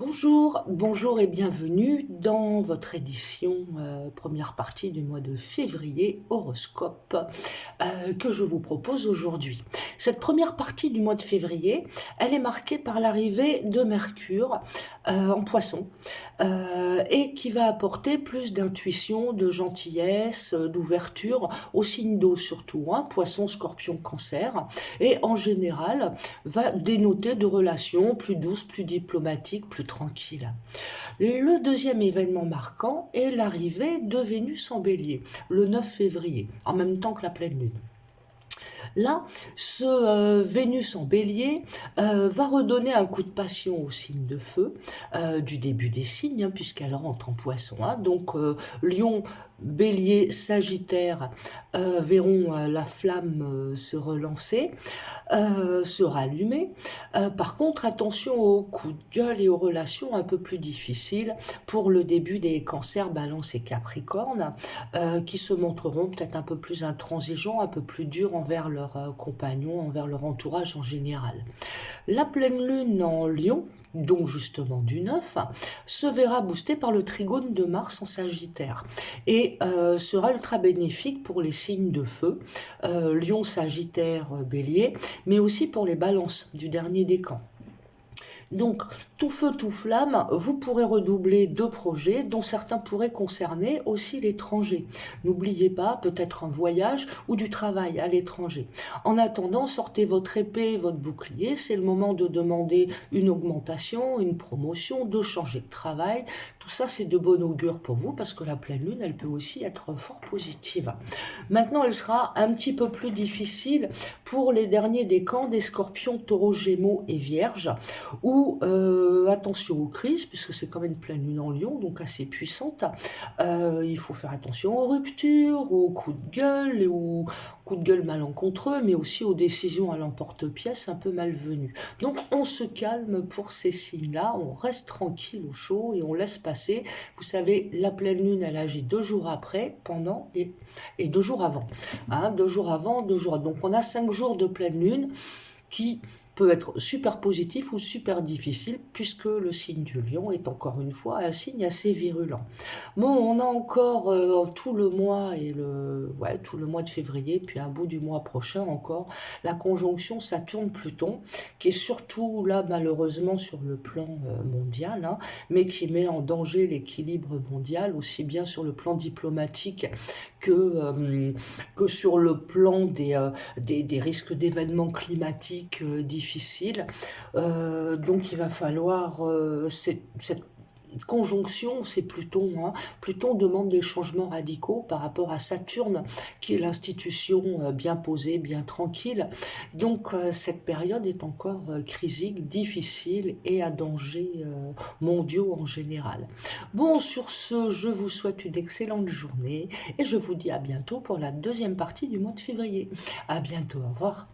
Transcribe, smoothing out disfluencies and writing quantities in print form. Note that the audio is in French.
Bonjour, bonjour et bienvenue dans votre édition, première partie du mois de février, horoscope, que je vous propose aujourd'hui. Cette première partie du mois de février, elle est marquée par l'arrivée de Mercure en Poisson et qui va apporter plus d'intuition, de gentillesse, d'ouverture au signe d'eau surtout, hein, Poisson, Scorpion, Cancer, et en général va dénoter de relations plus douces, plus diplomatiques, plus tranquilles. Le deuxième événement marquant est l'arrivée de Vénus en Bélier, le 9 février, en même temps que la pleine lune. Là, ce Vénus en Bélier va redonner un coup de passion au signe de feu du début des signes, hein, puisqu'elle rentre en Poisson. Hein. Donc Lion, Bélier, Sagittaire verront la flamme se relancer, se rallumer. Par contre, attention aux coups de gueule et aux relations un peu plus difficiles pour le début des Cancers, Balance et Capricorne, qui se montreront peut-être un peu plus intransigeants, un peu plus durs envers leurs compagnons, envers leur entourage en général. La pleine lune en Lion, donc justement du 9, se verra boostée par le trigone de Mars en Sagittaire et sera ultra bénéfique pour les signes de feu, Lion, Sagittaire, Bélier, mais aussi pour les balances du dernier décan. Donc, tout feu, tout flamme, vous pourrez redoubler de projets dont certains pourraient concerner aussi l'étranger. N'oubliez pas, peut-être un voyage ou du travail à l'étranger. En attendant, sortez votre épée, votre bouclier, c'est le moment de demander une augmentation, une promotion, de changer de travail. Tout ça, c'est de bon augure pour vous parce que la pleine lune, elle peut aussi être fort positive. Maintenant, elle sera un petit peu plus difficile pour les derniers décans des Scorpions, Taureaux, Gémeaux et Vierges, où attention aux crises, puisque c'est quand même une pleine lune en Lion, donc assez puissante. Il faut faire attention aux ruptures, aux coups de gueule, et aux coups de gueule malencontreux, mais aussi aux décisions à l'emporte-pièce un peu malvenues. Donc on se calme pour ces signes-là, on reste tranquille au chaud et on laisse passer. Vous savez, la pleine lune, elle agit 2 jours après, pendant et 2 jours avant. Hein, 2 jours avant, 2 jours. Donc on a 5 jours de pleine lune qui peut être super positif ou super difficile, puisque le signe du lion est encore une fois un signe assez virulent. Bon, on a encore tout le mois tout le mois de février, puis un bout du mois prochain encore, la conjonction Saturne-Pluton, qui est surtout là malheureusement sur le plan mondial, hein, mais qui met en danger l'équilibre mondial, aussi bien sur le plan diplomatique que sur le plan des risques d'événements climatiques difficiles. Donc il va falloir cette conjonction, c'est Pluton. Hein. Pluton demande des changements radicaux par rapport à Saturne, qui est l'institution bien posée, bien tranquille. Donc cette période est encore crisique, difficile et à danger mondiaux en général. Bon, sur ce, je vous souhaite une excellente journée et je vous dis à bientôt pour la deuxième partie du mois de février. À bientôt, au revoir.